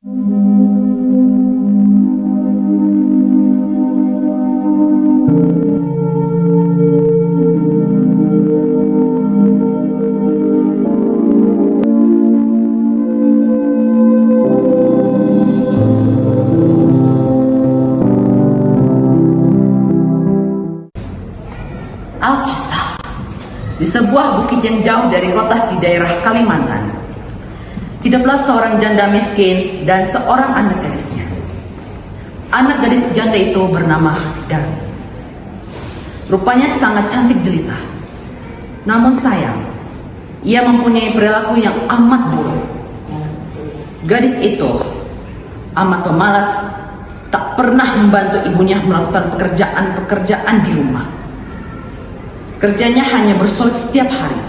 Alkisah, di sebuah bukit yang jauh dari kota di daerah Kalimantan, hiduplah seorang janda miskin dan seorang anak gadisnya. Anak gadis janda itu bernama Darmi. Rupanya sangat cantik jelita. Namun sayang, ia mempunyai perilaku yang amat buruk. Gadis itu amat pemalas, tak pernah membantu ibunya melakukan pekerjaan-pekerjaan di rumah. Kerjanya hanya bersolek setiap hari.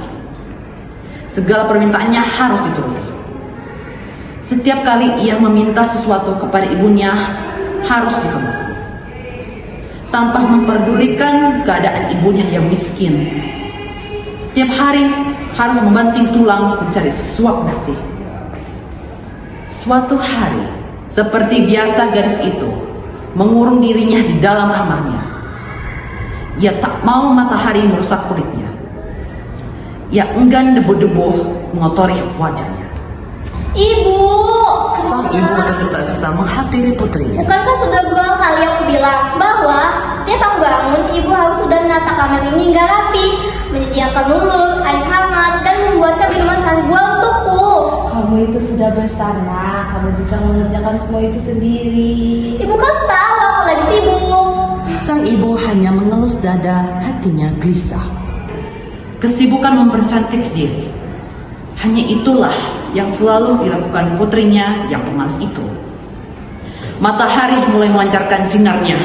Segala permintaannya harus dituruti. Setiap kali ia meminta sesuatu kepada ibunya, harus dikabulkan. Tanpa memperdulikan keadaan ibunya yang miskin. Setiap hari harus membanting tulang mencari sesuap nasi. Suatu hari, seperti biasa gadis itu mengurung dirinya di dalam kamarnya. Ia tak mau matahari merusak kulitnya. Ia enggan debu-debu mengotori wajahnya. Ibu! Sang ibu tergesa-gesa menghampiri putrinya. Bukankah sudah berulang kali aku bilang bahwa setiap aku bangun, ibu harus sudah menata kamar ini hingga rapi, menyediakan lulur, air hangat, dan membuatkan minuman sanggul untukku. Kamu itu sudah besar, nak. Kamu bisa mengerjakan semua itu sendiri. Ibu kan tahu aku lagi sibuk. Sang ibu hanya mengelus dada, hatinya gelisah. Kesibukan mempercantik diri, hanya itulah yang selalu dilakukan putrinya yang pemalas itu. Matahari mulai memancarkan sinarnya.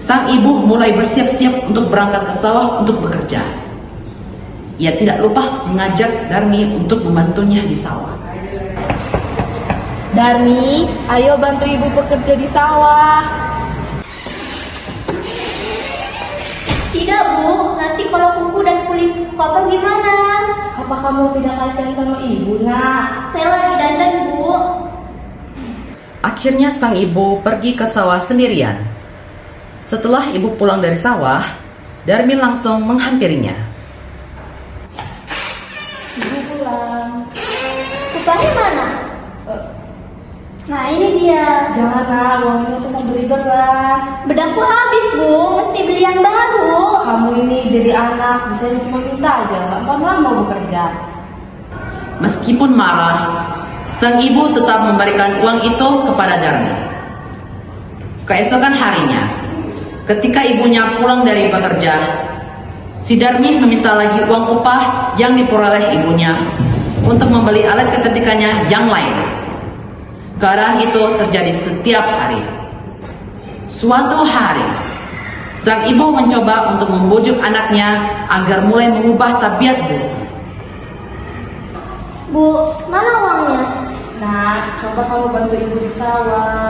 Sang ibu mulai bersiap-siap untuk berangkat ke sawah untuk bekerja. Ia tidak lupa mengajak Darmi untuk membantunya di sawah. Darmi, ayo bantu ibu bekerja di sawah. Tidak, Bu. Nanti kalau kuku dan kulit kotor gimana? Apa kamu tidak kasihan sama ibu, nak? Saya lagi dandan, Bu. Akhirnya sang ibu pergi ke sawah sendirian. Setelah ibu pulang dari sawah, Darmi langsung menghampirinya. Ibu pulang. Kupanya mana? Nah, ini dia. Jangan, nak. Uang ini untuk membeli beras. Bedakku habis, Bu. Mesti beli yang baru. Kamu ini jadi anak, bisanya cuma minta aja, nggak pernah mau bekerja. Meskipun marah, sang ibu tetap memberikan uang itu kepada Darmi. Keesokan harinya, ketika ibunya pulang dari bekerja, si Darmi meminta lagi uang upah yang diperoleh ibunya untuk membeli alat kecantikannya yang lain. Keadaan itu terjadi setiap hari. Suatu hari, sang ibu mencoba untuk membujuk anaknya agar mulai mengubah tabiat buruknya. Bu, mana uangnya? Nah, coba kamu bantu ibu di sawah.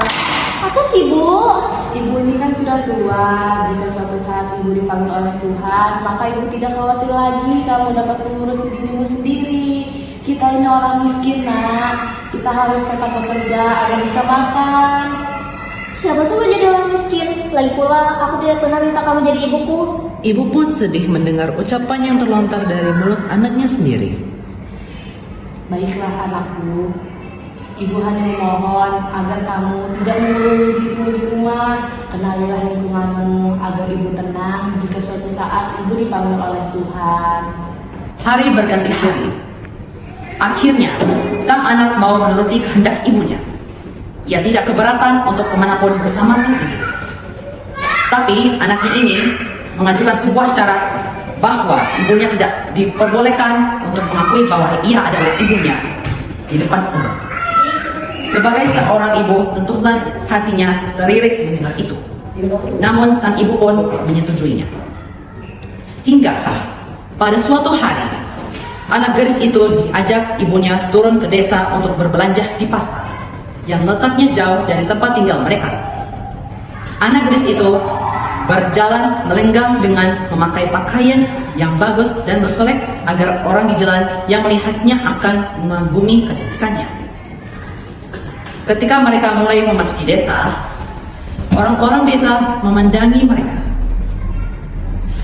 Apa sih, Bu? Ibu ini kan sudah tua. Jika suatu saat ibu dipanggil oleh Tuhan, maka ibu tidak khawatir lagi kamu dapat mengurus dirimu sendiri. Kita ini orang miskin, nak. Kita harus tetap bekerja agar bisa makan. Siapa suka jadi orang miskin? Lagi pula, aku tidak pernah minta kamu jadi ibuku. Ibu pun sedih mendengar ucapan yang terlontar dari mulut anaknya sendiri. Baiklah anakku, ibu hanya memohon agar kamu tidak mengurungi dirimu di rumah. Kenalilah lingkunganmu agar ibu tenang jika suatu saat ibu dipanggil oleh Tuhan. Hari berganti hari. Akhirnya, sang anak mau menuruti kehendak ibunya. Ia tidak keberatan untuk kemanapun bersama sang ibu. Tapi anaknya ini mengajukan sebuah syarat bahwa ibunya tidak diperbolehkan untuk mengakui bahwa ia adalah ibunya di depan umum. Sebagai seorang ibu, tentulah hatinya teriris mendengar itu. Namun sang ibu pun menyetujuinya. Hingga pada suatu hari, anak gadis itu diajak ibunya turun ke desa untuk berbelanja di pasar yang letaknya jauh dari tempat tinggal mereka. Anak gadis itu berjalan melenggang dengan memakai pakaian yang bagus dan bersolek agar orang di jalan yang melihatnya akan mengagumi kecantikannya. Ketika mereka mulai memasuki desa, orang-orang desa memandangi mereka.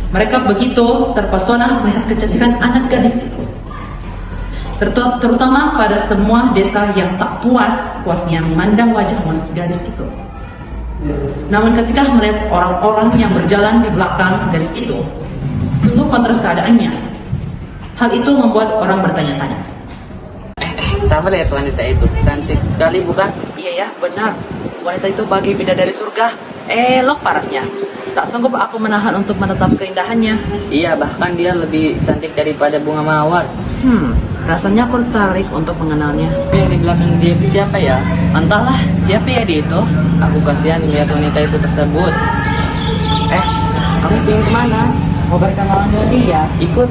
Mereka begitu terpesona melihat kecantikan anak gadis itu. Terutama pada semua desa yang tak puasnya memandang wajah gadis itu. Namun ketika melihat orang-orang yang berjalan di belakang gadis itu, sungguh kontras keadaannya. Hal itu membuat orang bertanya-tanya. Siapa lihat wanita itu? Cantik sekali bukan? Iya ya, benar. Wanita itu bagi bidadari surga. Elok parasnya. Tak sanggup aku menahan untuk menatap keindahannya. Iya, bahkan dia lebih cantik daripada bunga mawar. Rasanya aku tertarik untuk mengenalnya. Tapi yang di belakang dia itu siapa ya? Entahlah, siapa ya dia itu? Aku kasihan melihat wanita itu tersebut. Kamu ingin kemana? Mau berkenalan dengan dia? Ikut.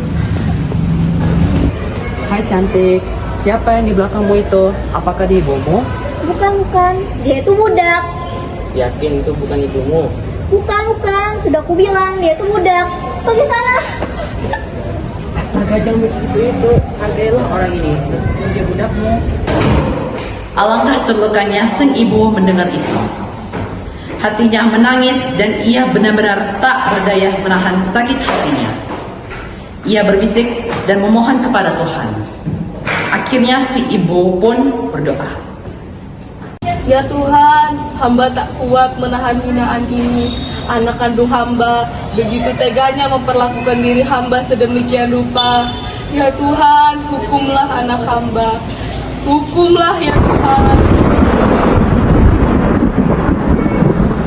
Hai cantik, siapa yang di belakangmu itu? Apakah dia ibumu? Bukan, dia itu budak. Yakin itu bukan ibumu? Bukan, sudah aku bilang dia itu budak. Pergi sana. Asal gajah begitu itu, hargailah orang ini, meskipun dia budakmu. Alangkah terlukanya sang ibu mendengar itu. Hatinya menangis dan ia benar-benar tak berdaya menahan sakit hatinya. Ia berbisik dan memohon kepada Tuhan. Akhirnya si ibu pun berdoa. Ya Tuhan, hamba tak kuat menahan hinaan ini. Anak kandung hamba begitu teganya memperlakukan diri hamba sedemikian rupa. Ya Tuhan, hukumlah anak hamba. Hukumlah ya Tuhan.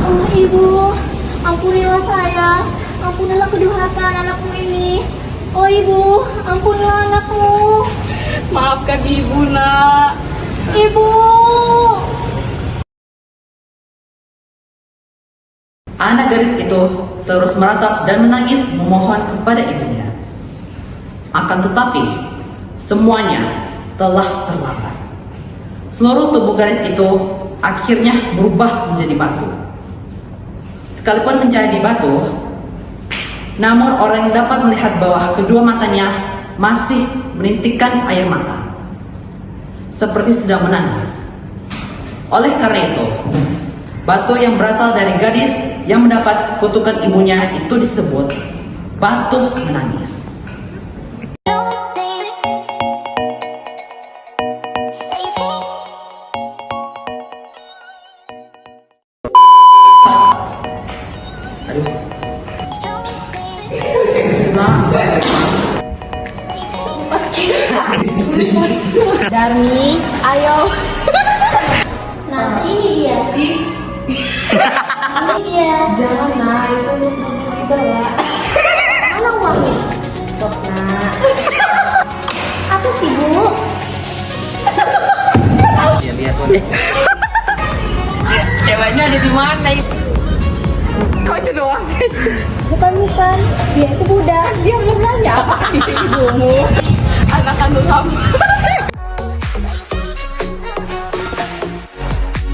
Oh ibu, ampunilah saya. Ampunilah kedurhakaan anakmu ini. Oh ibu, ampunilah anakmu. Maafkan ibu nak. Ibu. Anak gadis itu terus meratap dan menangis memohon kepada ibunya. Akan tetapi, semuanya telah terlambat. Seluruh tubuh gadis itu akhirnya berubah menjadi batu. Sekalipun menjadi batu, namun orang yang dapat melihat bahwa kedua matanya masih menitikkan air mata, seperti sedang menangis. Oleh karena itu, batu yang berasal dari gadis yang mendapat kutukan ibunya itu disebut batu menangis. Darmi, ayo. Nah, ini dia. Ini dia. Jangan nak, itu untuk beli bela. Mana uangnya? Sok nak. Apa sih bu? Ya lihat wanita. Ceweknya ada di mana? Kau itu doang. Bukan. Dia itu budak. Dia belum nanya apa ibumu. Anak kandung hamba.